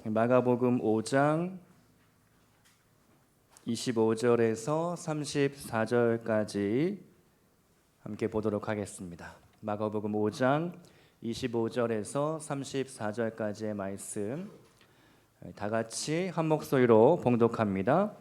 마가복음 5장 25절에서 34절까지 함께 보도록 하겠습니다. 마가복음 5장 25절에서 34절까지의 말씀 다 같이 한 목소리로 봉독합니다.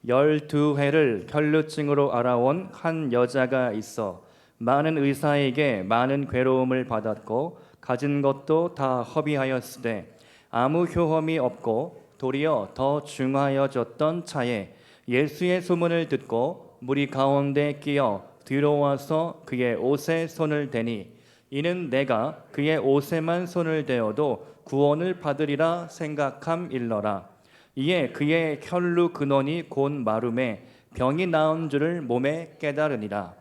12해를 혈루증으로 알아온 한 여자가 있어 많은 의사에게 많은 괴로움을 받았고 가진 것도 다 허비하였으되 아무 효험이 없고 도리어 더 중하여졌던 차에 예수의 소문을 듣고 무리 가운데 끼어 들어와서 그의 옷에 손을 대니 이는 내가 그의 옷에만 손을 대어도 구원을 받으리라 생각함일러라. 이에 그의 혈루 근원이 곧 마름에 병이 나은 줄을 몸에 깨달으니라.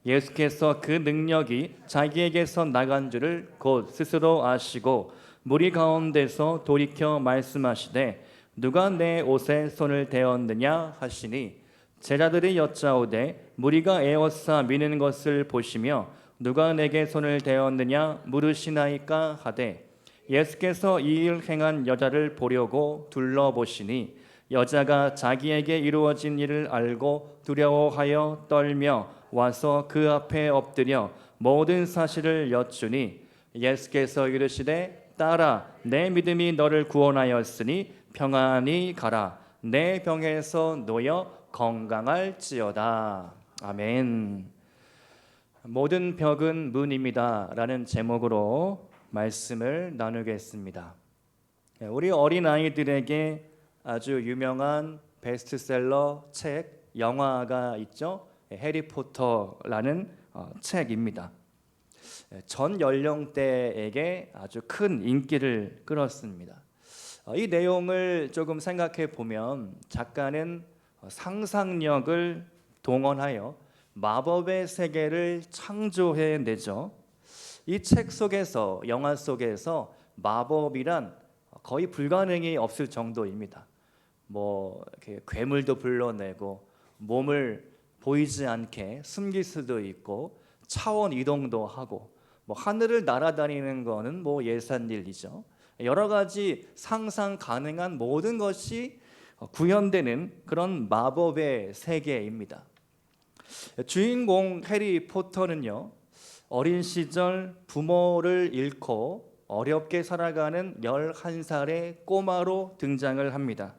예수께서 그 능력이 자기에게서 나간 줄을 곧 스스로 아시고 무리 가운데서 돌이켜 말씀하시되 누가 내 옷에 손을 대었느냐 하시니 제자들이 여짜오되 무리가 에워싸 미는 것을 보시며 누가 내게 손을 대었느냐 물으시나이까 하되 예수께서 이 일 행한 여자를 보려고 둘러보시니 여자가 자기에게 이루어진 일을 알고 두려워하여 떨며 와서 그 앞에 엎드려 모든 사실을 여쭈니 예수께서 이르시되 딸아 내 믿음이 너를 구원하였으니 평안히 가라. 내 병에서 놓여 건강할지어다. 아멘. 모든 벽은 문입니다 라는 제목으로 말씀을 나누겠습니다. 우리 어린아이들에게 아주 유명한 베스트셀러 책, 영화가 있죠. 해리포터라는 책입니다. 전 연령대에게 아주 큰 인기를 끌었습니다. 이 내용을 조금 생각해 보면 작가는 상상력을 동원하여 마법의 세계를 창조해내죠. 이 책 속에서, 영화 속에서 마법이란 거의 불가능이 없을 정도입니다. 이렇게 괴물도 불러내고 몸을 보이지 않게 숨길 수도 있고 차원 이동도 하고 하늘을 날아다니는 거는 예산 일이죠. 여러 가지 상상 가능한 모든 것이 구현되는 그런 마법의 세계입니다. 주인공 해리포터는요, 어린 시절 부모를 잃고 어렵게 살아가는 11살의 꼬마로 등장을 합니다.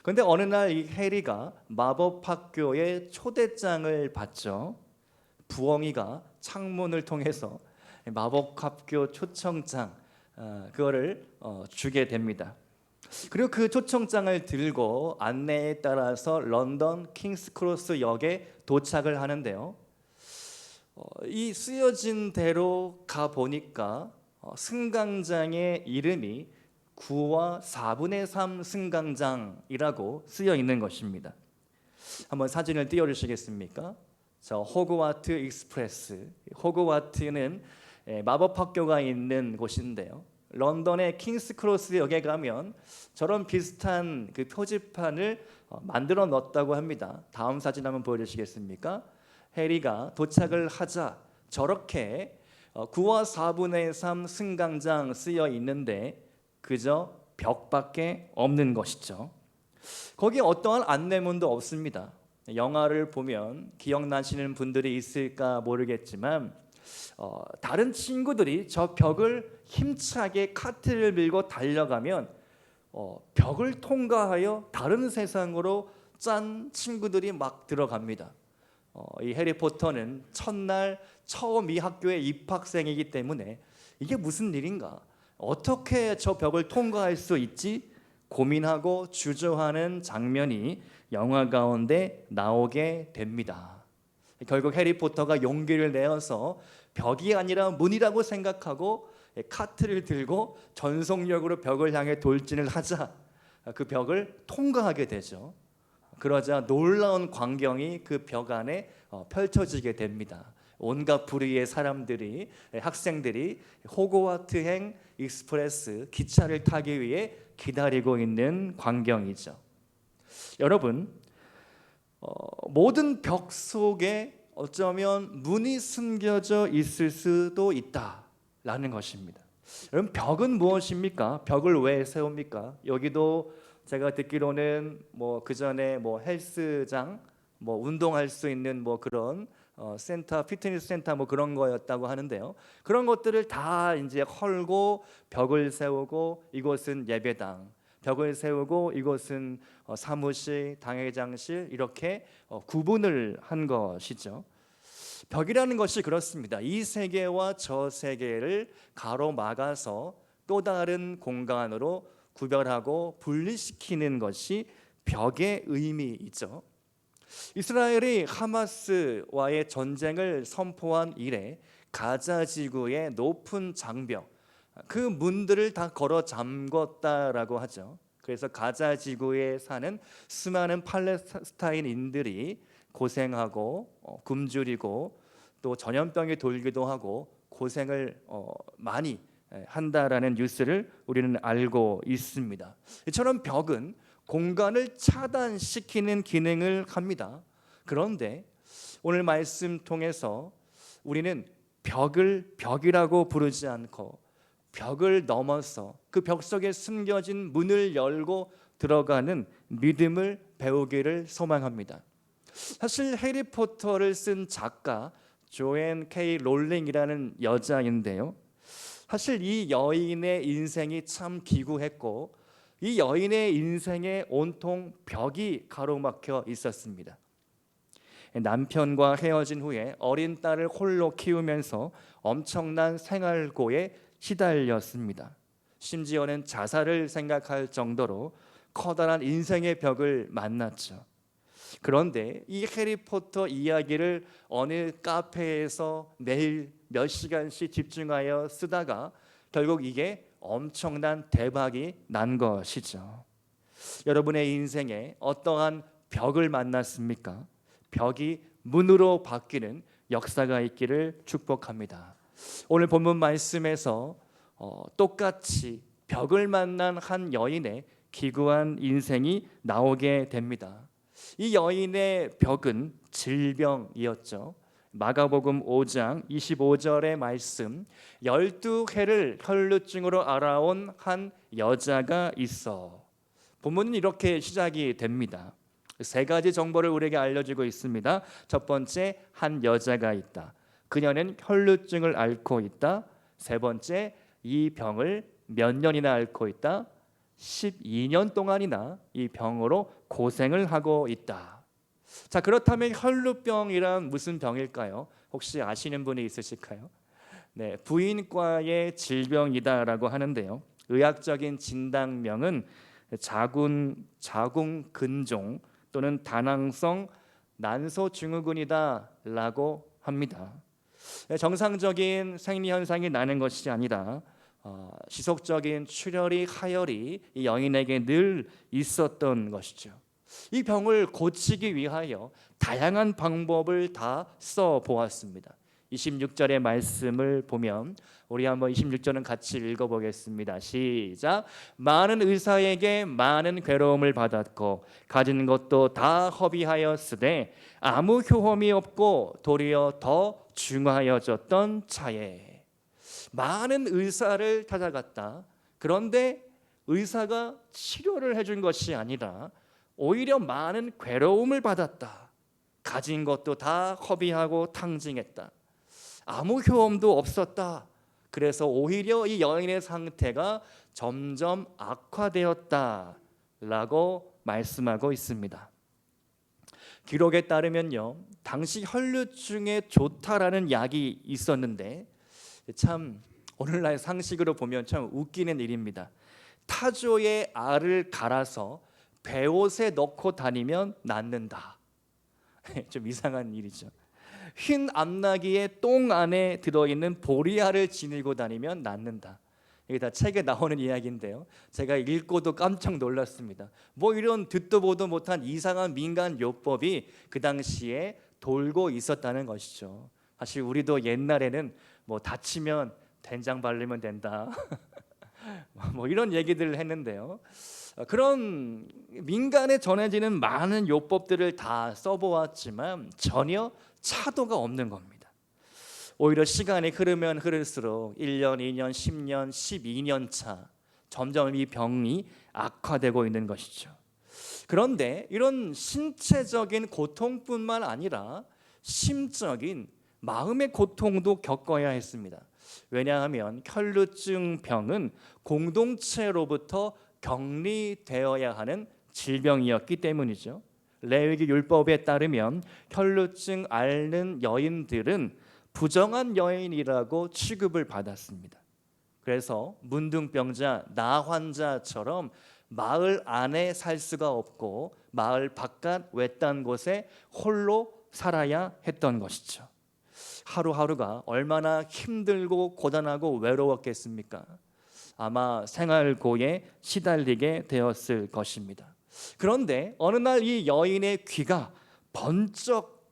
그런데 어느 날 이 해리가 마법학교에 초대장을 받죠. 부엉이가 창문을 통해서 마법학교 초청장 그거를 주게 됩니다. 그리고 그 초청장을 들고 안내에 따라서 런던 킹스크로스 역에 도착을 하는데요. 이 쓰여진 대로 가 보니까 승강장의 이름이 9와 4분의 3 승강장이라고 쓰여 있는 것입니다. 한번 사진을 띄워주시겠습니까? 호그와트 익스프레스. 호그와트는 마법학교가 있는 곳인데요. 런던의 킹스크로스 역에 가면 저런 비슷한 그 표지판을 만들어 놨다고 합니다. 다음 사진 한번 보여주시겠습니까? 해리가 도착을 하자 저렇게 9와 4분의 3 승강장 쓰여 있는데 그저 벽밖에 없는 것이죠. 거기에 어떠한 안내문도 없습니다. 영화를 보면 기억나시는 분들이 있을까 모르겠지만 다른 친구들이 저 벽을 힘차게 카트를 밀고 달려가면 벽을 통과하여 다른 세상으로 짠 친구들이 막 들어갑니다. 이 해리포터는 첫날 처음 이 학교에 입학생이기 때문에 이게 무슨 일인가? 어떻게 저 벽을 통과할 수 있지? 고민하고 주저하는 장면이 영화 가운데 나오게 됩니다. 결국 해리포터가 용기를 내어서 벽이 아니라 문이라고 생각하고 카트를 들고 전속력으로 벽을 향해 돌진을 하자 그 벽을 통과하게 되죠. 그러자 놀라운 광경이 그 벽 안에 펼쳐지게 됩니다. 온갖 부류의 사람들이, 학생들이 호그와트행 익스프레스 기차를 타기 위해 기다리고 있는 광경이죠. 여러분, 모든 벽 속에 어쩌면 문이 숨겨져 있을 수도 있다라는 것입니다. 여러분, 벽은 무엇입니까? 벽을 왜 세웁니까? 여기도 제가 듣기로는 뭐 그 전에 뭐 헬스장, 뭐 운동할 수 있는 뭐 그런 센터, 피트니스 센터 뭐 그런 거였다고 하는데요. 그런 것들을 다 이제 헐고 벽을 세우고 이곳은 예배당, 벽을 세우고 이곳은 사무실, 당회장실 이렇게 구분을 한 것이죠. 벽이라는 것이 그렇습니다. 이 세계와 저 세계를 가로막아서 또 다른 공간으로 구별하고 분리시키는 것이 벽의 의미이죠. 이스라엘이 하마스와의 전쟁을 선포한 이래 가자 지구의 높은 장벽, 그 문들을 다 걸어 잠궜다라고 하죠. 그래서 가자 지구에 사는 수많은 팔레스타인인들이 고생하고 굶주리고 또 전염병이 돌기도 하고 고생을 많이 한다라는 뉴스를 우리는 알고 있습니다. 이처럼 벽은 공간을 차단시키는 기능을 합니다. 그런데 오늘 말씀 통해서 우리는 벽을 벽이라고 부르지 않고 벽을 넘어서 그 벽 속에 숨겨진 문을 열고 들어가는 믿음을 배우기를 소망합니다. 사실 해리포터를 쓴 작가 조앤 K 롤링이라는 여자인데요. 사실 이 여인의 인생이 참 기구했고 이 여인의 인생에 온통 벽이 가로막혀 있었습니다. 남편과 헤어진 후에 어린 딸을 홀로 키우면서 엄청난 생활고에 시달렸습니다. 심지어는 자살을 생각할 정도로 커다란 인생의 벽을 만났죠. 그런데 이 해리포터 이야기를 어느 카페에서 매일 몇 시간씩 집중하여 쓰다가 결국 이게 엄청난 대박이 난 것이죠. 여러분의 인생에 어떠한 벽을 만났습니까? 벽이 문으로 바뀌는 역사가 있기를 축복합니다. 오늘 본문 말씀에서 똑같이 벽을 만난 한 여인의 기구한 인생이 나오게 됩니다. 이 여인의 벽은 질병이었죠. 마가복음 5장 25절의 말씀, 12해를 혈루증으로 알아온 한 여자가 있어. 본문은 이렇게 시작이 됩니다. 세 가지 정보를 우리에게 알려주고 있습니다. 첫 번째, 한 여자가 있다. 그녀는 혈루증을 앓고 있다. 세 번째, 이 병을 몇 년이나 앓고 있다. 12년 동안이나 이 병으로 고생을 하고 있다. 자, 그렇다면 혈루병이란 무슨 병일까요? 혹시 아시는 분이 있으실까요? 네, 부인과의 질병이다라고 하는데요. 의학적인 진단명은 자궁근종 또는 다낭성 난소증후군이다라고 합니다. 정상적인 생리 현상이 나는 것이 아니라 지속적인 출혈이 하혈이 이 여인에게 늘 있었던 것이죠. 이 병을 고치기 위하여 다양한 방법을 다 써보았습니다. 26절의 말씀을 보면 우리 한번 26절은 같이 읽어보겠습니다. 시작. 많은 의사에게 많은 괴로움을 받았고 가진 것도 다 허비하였으되 아무 효험이 없고 도리어 더 중하여졌던 차에 많은 의사를 찾아갔다. 그런데 의사가 치료를 해준 것이 아니라 오히려 많은 괴로움을 받았다. 가진 것도 다 허비하고 탕진했다. 아무 효험도 없었다. 그래서 오히려 이 여인의 상태가 점점 악화되었다라고 말씀하고 있습니다. 기록에 따르면요, 당시 혈루증에 좋다라는 약이 있었는데 참 오늘날 상식으로 보면 참 웃기는 일입니다. 타조의 알을 갈아서 배옷에 넣고 다니면 낫는다. 좀 이상한 일이죠. 흰 암나기의 똥 안에 들어있는 보리알을 지니고 다니면 낫는다. 이게 다 책에 나오는 이야기인데요. 제가 읽고도 깜짝 놀랐습니다. 뭐 이런 듣도 보도 못한 이상한 민간 요법이 그 당시에 돌고 있었다는 것이죠. 사실 우리도 옛날에는 뭐 다치면 된장 바르면 된다. 뭐 이런 얘기들을 했는데요. 그런 민간에 전해지는 많은 요법들을 다 써보았지만 전혀 차도가 없는 겁니다. 오히려 시간이 흐르면 흐를수록 1년, 2년, 10년, 12년 차 점점 이 병이 악화되고 있는 것이죠. 그런데 이런 신체적인 고통뿐만 아니라 심적인 마음의 고통도 겪어야 했습니다. 왜냐하면 혈루증 병은 공동체로부터 격리되어야 하는 질병이었기 때문이죠. 레위기 율법에 따르면 혈루증 앓는 여인들은 부정한 여인이라고 취급을 받았습니다. 그래서 문둥병자, 나환자처럼 마을 안에 살 수가 없고 마을 바깥 외딴 곳에 홀로 살아야 했던 것이죠. 하루하루가 얼마나 힘들고 고단하고 외로웠겠습니까? 아마 생활고에 시달리게 되었을 것입니다. 그런데 어느 날 이 여인의 귀가 번쩍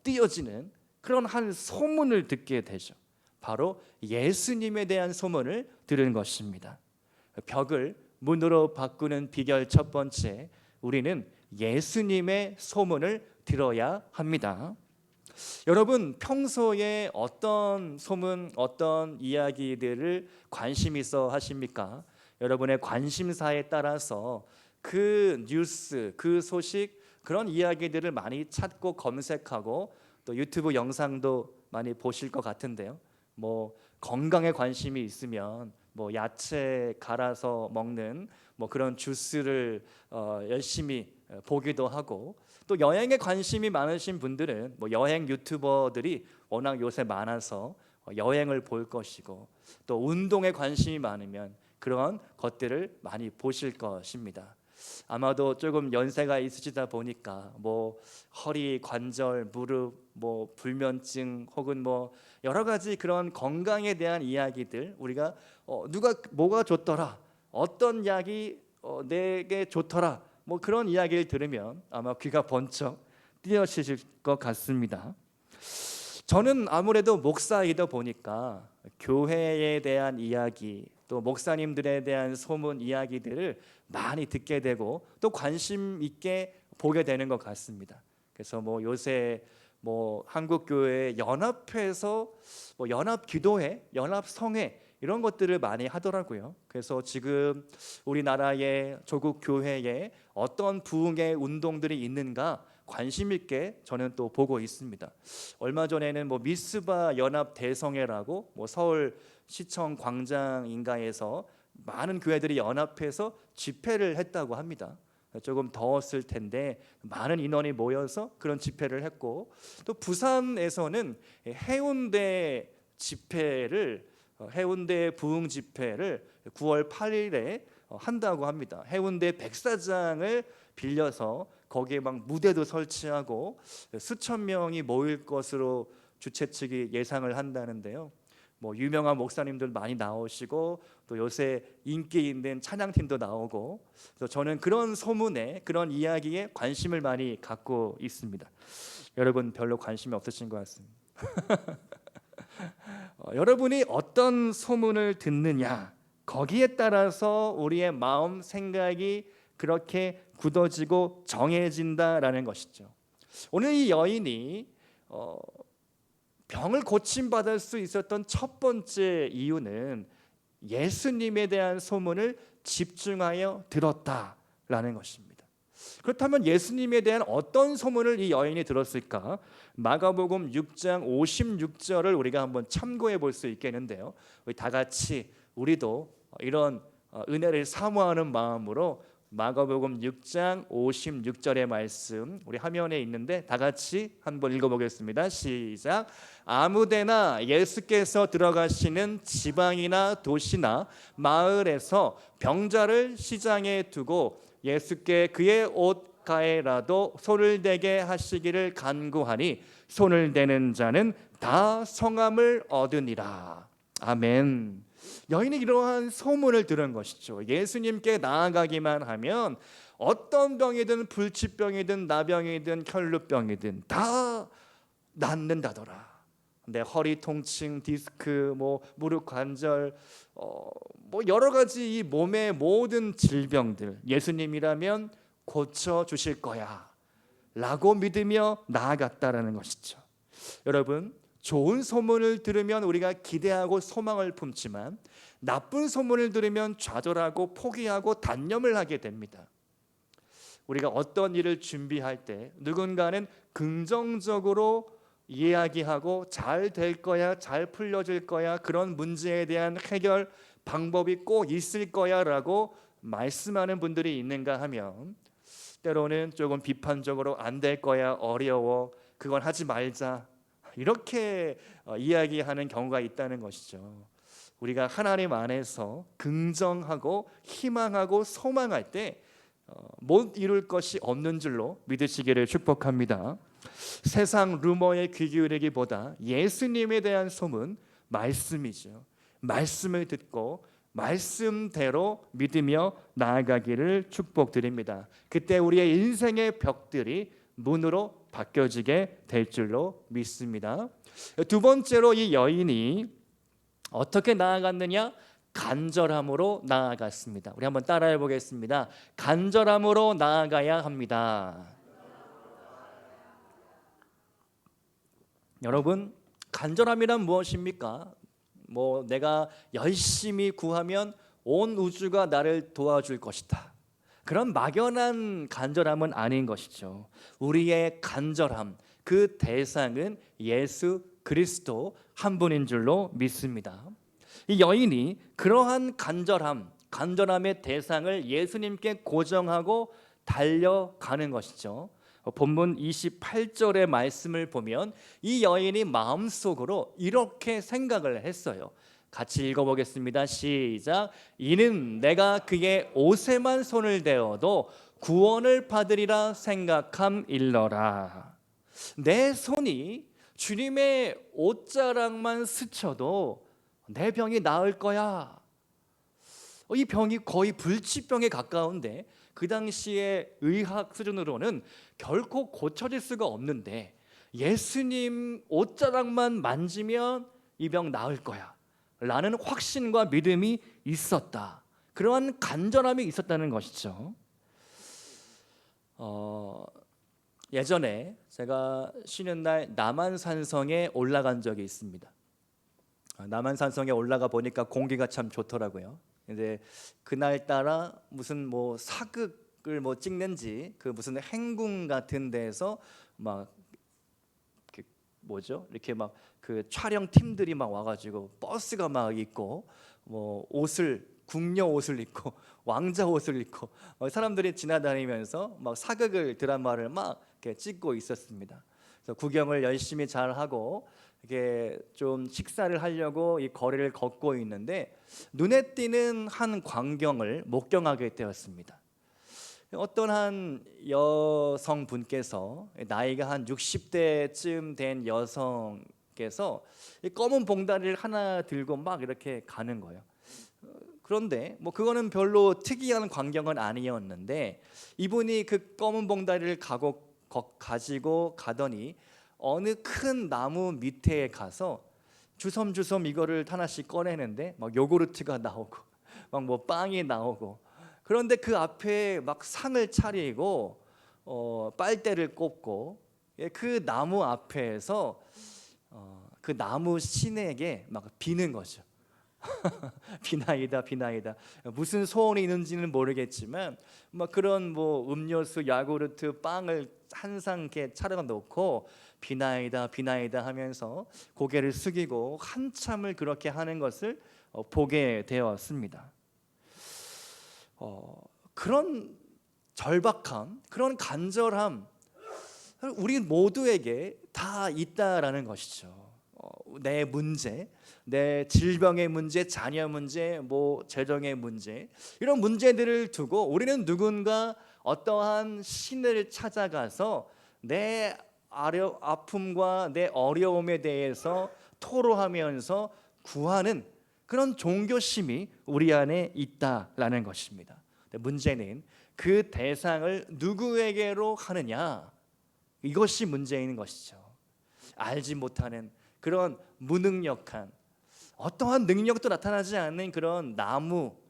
띄어지는 그런 한 소문을 듣게 되죠. 바로 예수님에 대한 소문을 들은 것입니다. 벽을 문으로 바꾸는 비결 첫 번째, 우리는 예수님의 소문을 들어야 합니다. 여러분, 평소에 어떤 소문, 어떤 이야기들을 관심 있어 하십니까? 여러분의 관심사에 따라서 그 뉴스, 그 소식, 그런 이야기들을 많이 찾고 검색하고 또 유튜브 영상도 많이 보실 것 같은데요. 뭐 건강에 관심이 있으면 뭐 야채 갈아서 먹는 뭐 그런 주스를 열심히 보기도 하고, 또 여행에 관심이 많으신 분들은 뭐 여행 유튜버들이 워낙 요새 많아서 여행을 볼 것이고, 또 운동에 관심이 많으면 그런 것들을 많이 보실 것입니다. 아마도 조금 연세가 있으시다 보니까 뭐 허리, 관절, 무릎, 뭐 불면증 혹은 뭐 여러 가지 그런 건강에 대한 이야기들, 우리가 누가 뭐가 좋더라, 어떤 약이 내게 좋더라, 뭐 그런 이야기를 들으면 아마 귀가 번쩍 뛰어지실 것 같습니다. 저는 아무래도 목사이다 보니까 교회에 대한 이야기, 또 목사님들에 대한 소문 이야기들을 많이 듣게 되고 또 관심 있게 보게 되는 것 같습니다. 그래서 뭐 요새 뭐 한국 교회 연합회에서 뭐 연합 기도회, 연합 성회 이런 것들을 많이 하더라고요. 그래서 지금 우리나라의 조국 교회에 어떤 부흥의 운동들이 있는가 관심 있게 저는 또 보고 있습니다. 얼마 전에는 뭐 미스바 연합 대성회라고 뭐 서울 시청 광장 인가에서 많은 교회들이 연합해서 집회를 했다고 합니다. 조금 더웠을 텐데 많은 인원이 모여서 그런 집회를 했고, 또 부산에서는 해운대 집회를 해운대 부흥 집회를 9월 8일에 한다고 합니다. 해운대 백사장을 빌려서 거기에 막 무대도 설치하고 수천 명이 모일 것으로 주최 측이 예상을 한다는데요. 뭐 유명한 목사님들 많이 나오시고 또 요새 인기 있는 찬양팀도 나오고, 그래서 저는 그런 소문에, 그런 이야기에 관심을 많이 갖고 있습니다. 여러분 별로 관심이 없으신 것 같습니다. 여러분이 어떤 소문을 듣느냐, 거기에 따라서 우리의 마음, 생각이 그렇게 굳어지고 정해진다라는 것이죠. 오늘 이 여인이 병을 고침받을 수 있었던 첫 번째 이유는 예수님에 대한 소문을 집중하여 들었다라는 것입니다. 그렇다면 예수님에 대한 어떤 소문을 이 여인이 들었을까? 마가복음 6장 56절을 우리가 한번 참고해 볼 수 있겠는데요. 우리 다 같이 우리도 이런 은혜를 사모하는 마음으로 마가복음 6장 56절의 말씀 우리 화면에 있는데 다 같이 한번 읽어보겠습니다. 시작. 아무데나 예수께서 들어가시는 지방이나 도시나 마을에서 병자를 시장에 두고 예수께 그의 옷 가에라도 손을 대게 하시기를 간구하니 손을 대는 자는 다 성함을 얻으니라. 아멘. 여인이 이러한 소문을 들은 것이죠. 예수님께 나아가기만 하면 어떤 병이든 불치병이든 나병이든 혈루병이든 다 낫는다더라. 내 허리 통증, 디스크, 뭐 무릎 관절, 뭐 여러 가지 이 몸의 모든 질병들 예수님이라면 고쳐 주실 거야 라고 믿으며 나아갔다라는 것이죠. 여러분, 좋은 소문을 들으면 우리가 기대하고 소망을 품지만 나쁜 소문을 들으면 좌절하고 포기하고 단념을 하게 됩니다. 우리가 어떤 일을 준비할 때 누군가는 긍정적으로 이야기하고 잘 될 거야, 잘 풀려질 거야, 그런 문제에 대한 해결 방법이 꼭 있을 거야 라고 말씀하는 분들이 있는가 하면 때로는 조금 비판적으로 안 될 거야, 어려워, 그건 하지 말자, 이렇게 이야기하는 경우가 있다는 것이죠. 우리가 하나님 안에서 긍정하고 희망하고 소망할 때 못 이룰 것이 없는 줄로 믿으시기를 축복합니다. 세상 루머에 귀 기울이기보다 예수님에 대한 소문, 말씀이죠. 말씀을 듣고 말씀대로 믿으며 나아가기를 축복드립니다. 그때 우리의 인생의 벽들이 문으로 바뀌어지게 될 줄로 믿습니다. 두 번째로 이 여인이 어떻게 나아갔느냐? 간절함으로 나아갔습니다. 우리 한번 따라해 보겠습니다. 간절함으로 나아가야 합니다. 여러분, 간절함이란 무엇입니까? 내가 열심히 구하면 온 우주가 나를 도와줄 것이다, 그런 막연한 간절함은 아닌 것이죠. 우리의 간절함, 그 대상은 예수 그리스도 한 분인 줄로 믿습니다. 이 여인이 그러한 간절함의 대상을 예수님께 고정하고 달려가는 것이죠. 본문 28절의 말씀을 보면 이 여인이 마음속으로 이렇게 생각을 했어요. 같이 읽어보겠습니다. 시작. 이는 내가 그의 옷에만 손을 대어도 구원을 받으리라 생각함일러라. 내 손이 주님의 옷자락만 스쳐도 내 병이 나을 거야. 이 병이 거의 불치병에 가까운데 그 당시의 의학 수준으로는 결코 고쳐질 수가 없는데 예수님 옷자락만 만지면 이 병 나을 거야 라는 확신과 믿음이 있었다. 그러한 간절함이 있었다는 것이죠. 예전에 제가 쉬는 날 남한산성에 올라간 적이 있습니다. 남한산성에 올라가 보니까 공기가 참 좋더라고요. 이제 그날따라 무슨 사극을 찍는지 그 무슨 행궁 같은 데서 이렇게 그 촬영 팀들이 와가지고 버스가 있고 궁녀 옷을 입고 왕자 옷을 입고 사람들이 지나다니면서 사극을 드라마를 이렇게 찍고 있었습니다. 그래서 구경을 열심히 잘 하고 이게 좀 식사를 하려고 이 거리를 걷고 있는데 눈에 띄는 한 광경을 목경하게 되었습니다. 어떤 한 여성분께서 나이가 한 60대쯤 된 여성께서 검은 봉다리를 하나 들고 이렇게 가는 거예요. 그런데 그거는 별로 특이한 광경은 아니었는데 이분이 그 검은 봉다리를 가지고 가더니 어느 큰 나무 밑에 가서 주섬주섬 이거를 하나씩 꺼내는데 요구르트가 나오고 빵이 나오고, 그런데 그 앞에 상을 차리고 빨대를 꼽고 그 나무 앞에서 그 나무 신에게 비는 거죠. 비나이다 비나이다. 무슨 소원이 있는지는 모르겠지만 그런 음료수, 야구르트, 빵을 한 상 이렇게 차려 놓고 비나이다 비나이다 하면서 고개를 숙이고 한참을 그렇게 하는 것을 보게 되었습니다. 그런 절박함, 그런 간절함 우리 모두에게 다 있다라는 것이죠. 내 문제, 내 질병의 문제, 자녀 문제, 재정의 문제, 이런 문제들을 두고 우리는 누군가 어떠한 신을 찾아가서 내 아픔과 내 어려움에 대해서 토로하면서 구하는 그런 종교심이 우리 안에 있다라는 것입니다. 문제는 그 대상을 누구에게로 하느냐, 이것이 문제인 것이죠. 알지 못하는 그런 무능력한, 어떠한 능력도 나타나지 않는 그런 나무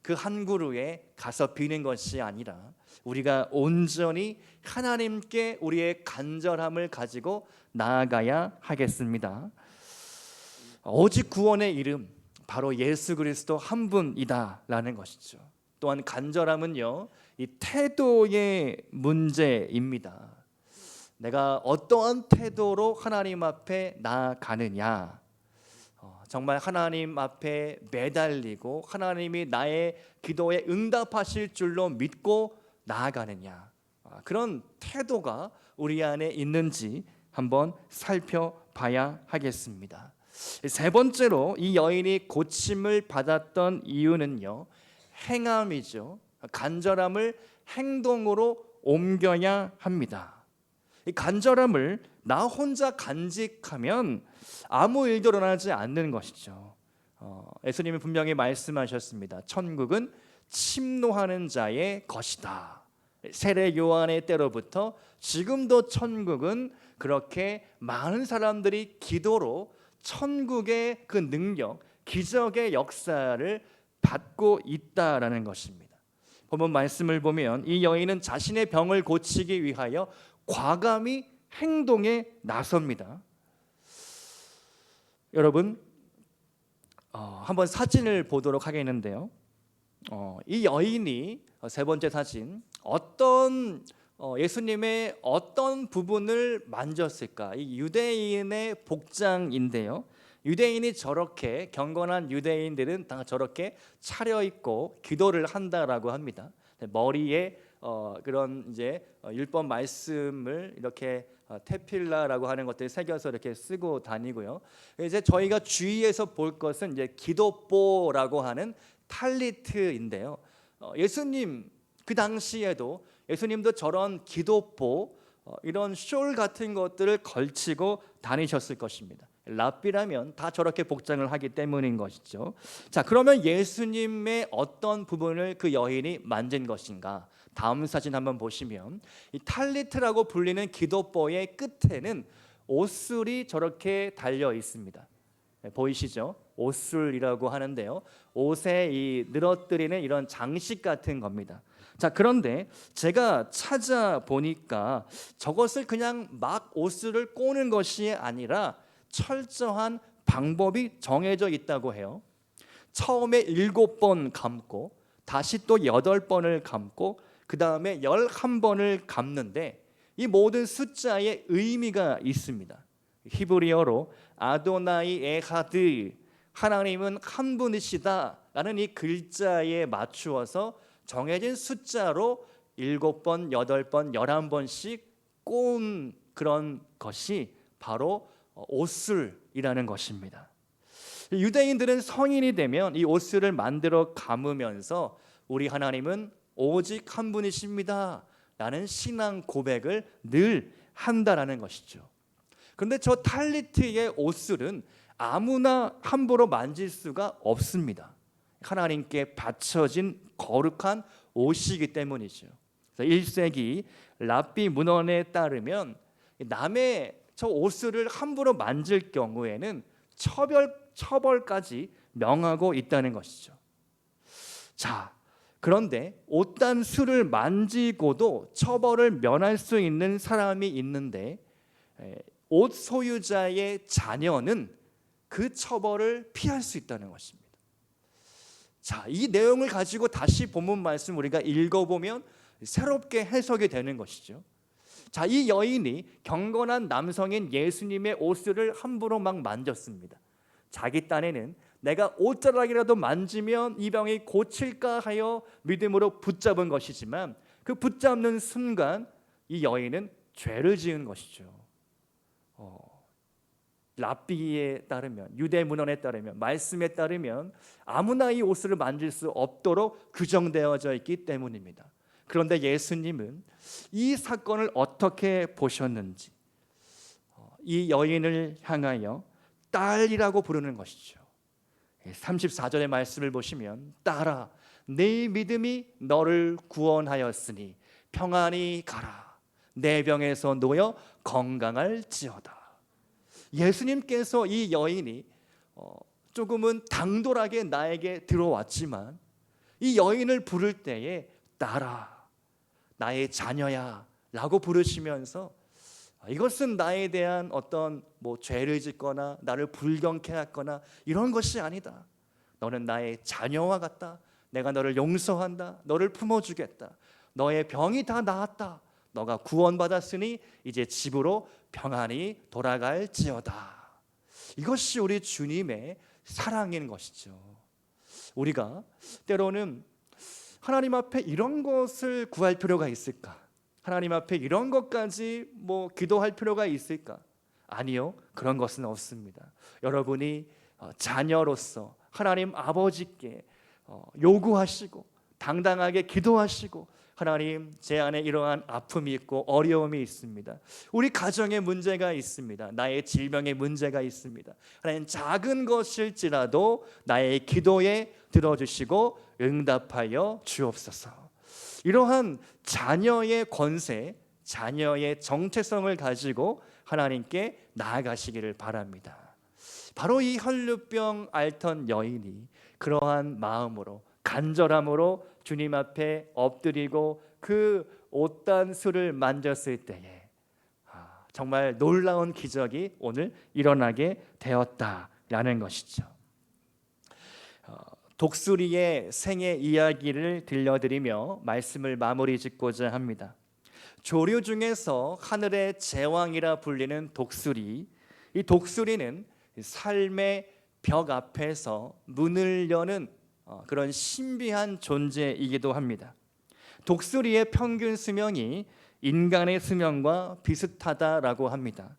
그 한 그루에 가서 비는 것이 아니라 우리가 온전히 하나님께 우리의 간절함을 가지고 나아가야 하겠습니다. 오직 구원의 이름 바로 예수 그리스도 한 분이다라는 것이죠. 또한 간절함은요, 이 태도의 문제입니다. 내가 어떠한 태도로 하나님 앞에 나아가느냐, 정말 하나님 앞에 매달리고 하나님이 나의 기도에 응답하실 줄로 믿고 나아가느냐, 그런 태도가 우리 안에 있는지 한번 살펴봐야 하겠습니다. 세 번째로 이 여인이 고침을 받았던 이유는요, 행함이죠. 간절함을 행동으로 옮겨야 합니다. 이 간절함을 나 혼자 간직하면 아무 일도 일어나지 않는 것이죠. 예수님이 분명히 말씀하셨습니다. 천국은 침노하는 자의 것이다. 세례 요한의 때로부터 지금도 천국은 그렇게 많은 사람들이 기도로 천국의 그 능력, 기적의 역사를 받고 있다라는 것입니다. 본문 말씀을 보면 이 여인은 자신의 병을 고치기 위하여 과감히 행동에 나섭니다. 여러분, 한번 사진을 보도록 하겠는데요. 이 여인이 세 번째 사진, 예수님의 어떤 부분을 만졌을까? 이 유대인의 복장인데요. 유대인이 저렇게, 경건한 유대인들은 다 저렇게 차려입고 기도를 한다라고 합니다. 머리에 그런 이제 율법 말씀을 이렇게 테필라라고 하는 것들을 새겨서 이렇게 쓰고 다니고요. 이제 저희가 주위에서 볼 것은 이제 기도보라고 하는 탈리트인데요. 예수님 그 당시에도 예수님도 저런 기도보, 이런 숄 같은 것들을 걸치고 다니셨을 것입니다. 랍비라면 다 저렇게 복장을 하기 때문인 것이죠. 자, 그러면 예수님의 어떤 부분을 그 여인이 만진 것인가? 다음 사진 한번 보시면 이 탈리트라고 불리는 기도보의 끝에는 옷술이 저렇게 달려 있습니다. 보이시죠? 옷술이라고 하는데요, 옷에 이 늘어뜨리는 이런 장식 같은 겁니다. 자, 그런데 제가 찾아보니까 저것을 그냥 막 옷술을 꼬는 것이 아니라 철저한 방법이 정해져 있다고 해요. 처음에 7번 감고 다시 또 8번을 감고 그 다음에 11번을 감는데 이 모든 숫자에 의미가 있습니다. 히브리어로 아도나이 에하드, 하나님은 한 분이시다 라는 이 글자에 맞추어서 정해진 숫자로 7번, 8번, 11번씩 꼬은 그런 것이 바로 옷술이라는 것입니다. 유대인들은 성인이 되면 이 옷술을 만들어 감으면서 우리 하나님은 오직 한 분이십니다 라는 신앙 고백을 늘 한다라는 것이죠. 그런데 저 탈리트의 옷술은 아무나 함부로 만질 수가 없습니다. 하나님께 바쳐진 거룩한 옷이기 때문이죠. 1세기 랍비 문헌에 따르면 남의 저 옷술을 함부로 만질 경우에는 처벌까지 명하고 있다는 것이죠. 자, 그런데 옷단술을 만지고도 처벌을 면할 수 있는 사람이 있는데 옷 소유자의 자녀는 그 처벌을 피할 수 있다는 것입니다. 자, 이 내용을 가지고 다시 본문 말씀 우리가 읽어보면 새롭게 해석이 되는 것이죠. 자, 이 여인이 경건한 남성인 예수님의 옷을 함부로 막 만졌습니다. 자기 딴에는 내가 옷자락이라도 만지면 이 병이 고칠까 하여 믿음으로 붙잡은 것이지만 그 붙잡는 순간 이 여인은 죄를 지은 것이죠. 랍비에 따르면, 유대 문헌에 따르면, 말씀에 따르면 아무나 이 옷을 만질 수 없도록 규정되어져 있기 때문입니다. 그런데 예수님은 이 사건을 어떻게 보셨는지 이 여인을 향하여 딸이라고 부르는 것이죠. 34절의 말씀을 보시면 딸아, 네 믿음이 너를 구원하였으니 평안히 가라. 내 병에서 놓여 건강할지어다. 예수님께서 이 여인이 조금은 당돌하게 나에게 들어왔지만 이 여인을 부를 때에 딸아, 나의 자녀야 라고 부르시면서 이것은 나에 대한 어떤 죄를 짓거나 나를 불경케 하거나 이런 것이 아니다. 너는 나의 자녀와 같다. 내가 너를 용서한다. 너를 품어주겠다. 너의 병이 다 나았다. 너가 구원받았으니 이제 집으로 평안히 돌아갈지어다. 이것이 우리 주님의 사랑인 것이죠. 우리가 때로는 하나님 앞에 이런 것을 구할 필요가 있을까? 하나님 앞에 이런 것까지 기도할 필요가 있을까? 아니요, 그런 것은 없습니다. 여러분이 자녀로서 하나님 아버지께 요구하시고 당당하게 기도하시고, 하나님, 제 안에 이러한 아픔이 있고 어려움이 있습니다. 우리 가정에 문제가 있습니다. 나의 질병에 문제가 있습니다. 하나님, 작은 것일지라도 나의 기도에 들어주시고 응답하여 주옵소서. 이러한 자녀의 권세, 자녀의 정체성을 가지고 하나님께 나아가시기를 바랍니다. 바로 이 혈루병 앓던 여인이 그러한 마음으로, 간절함으로 주님 앞에 엎드리고 그 옷단수를 만졌을 때에 정말 놀라운 기적이 오늘 일어나게 되었다라는 것이죠. 독수리의 생애 이야기를 들려드리며 말씀을 마무리 짓고자 합니다. 조류 중에서 하늘의 제왕이라 불리는 독수리, 이 독수리는 삶의 벽 앞에서 문을 여는 그런 신비한 존재이기도 합니다. 독수리의 평균 수명이 인간의 수명과 비슷하다라고 합니다.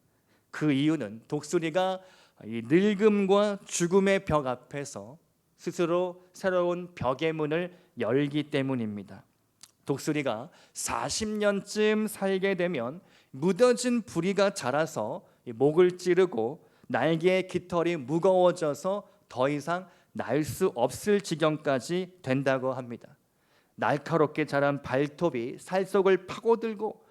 그 이유는 독수리가 이 늙음과 죽음의 벽 앞에서 스스로 새로운 벽의 문을 열기 때문입니다. 독수리가 40년쯤 살게 되면 무뎌진 부리가 자라서 목을 찌르고 날개의 깃털이 무거워져서 더 이상 날 수 없을 지경까지 된다고 합니다. 날카롭게 자란 발톱이 살 속을 파고들고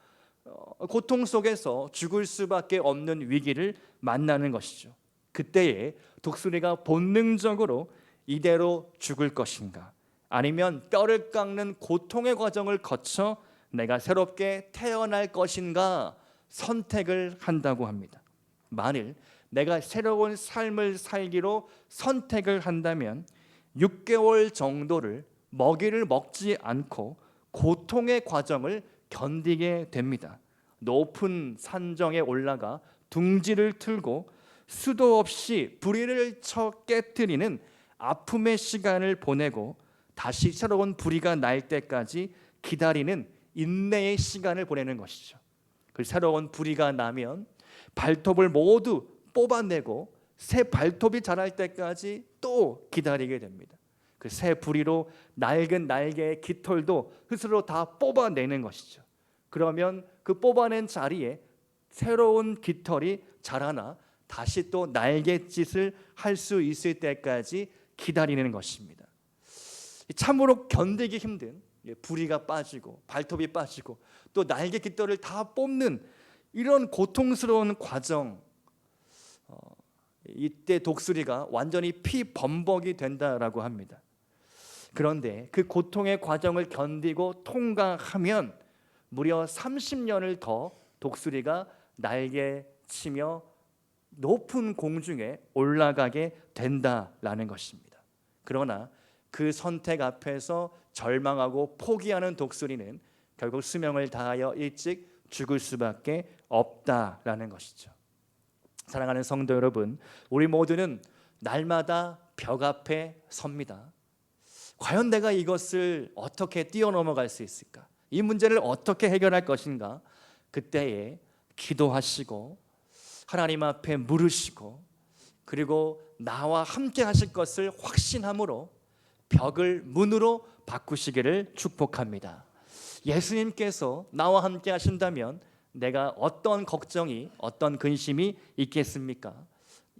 고통 속에서 죽을 수밖에 없는 위기를 만나는 것이죠. 그때에 독수리가 본능적으로 이대로 죽을 것인가, 아니면 뼈를 깎는 고통의 과정을 거쳐 내가 새롭게 태어날 것인가 선택을 한다고 합니다. 만일 내가 새로운 삶을 살기로 선택을 한다면 6개월 정도를 먹이를 먹지 않고 고통의 과정을 견디게 됩니다. 높은 산정에 올라가 둥지를 틀고 수도 없이 부리를 쳐 깨뜨리는 아픔의 시간을 보내고 다시 새로운 부리가 날 때까지 기다리는 인내의 시간을 보내는 것이죠. 그 새로운 부리가 나면 발톱을 모두 뽑아내고 새 발톱이 자랄 때까지 또 기다리게 됩니다. 그 새 부리로 낡은 날개의 깃털도 스스로 다 뽑아내는 것이죠. 그러면 그 뽑아낸 자리에 새로운 깃털이 자라나 다시 또 날갯짓을 할 수 있을 때까지 기다리는 것입니다. 참으로 견디기 힘든 부리가 빠지고 발톱이 빠지고 또 날개 깃털을 다 뽑는 이런 고통스러운 과정, 이때 독수리가 완전히 피범벅이 된다라고 합니다. 그런데 그 고통의 과정을 견디고 통과하면 무려 30년을 더 독수리가 날개 치며 높은 공중에 올라가게 된다라는 것입니다. 그러나 그 선택 앞에서 절망하고 포기하는 독수리는 결국 수명을 다하여 일찍 죽을 수밖에 없다라는 것이죠. 사랑하는 성도 여러분, 우리 모두는 날마다 벽 앞에 섭니다. 과연 내가 이것을 어떻게 뛰어넘어갈 수 있을까? 이 문제를 어떻게 해결할 것인가? 그때에 기도하시고 하나님 앞에 물으시고, 그리고 나와 함께 하실 것을 확신함으로 벽을 문으로 바꾸시기를 축복합니다. 예수님께서 나와 함께 하신다면 내가 어떤 걱정이, 어떤 근심이 있겠습니까?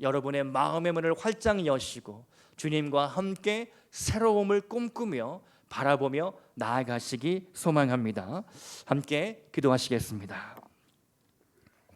여러분의 마음의 문을 활짝 여시고 주님과 함께 새로움을 꿈꾸며 바라보며 나아가시기 소망합니다. 함께 기도하시겠습니다.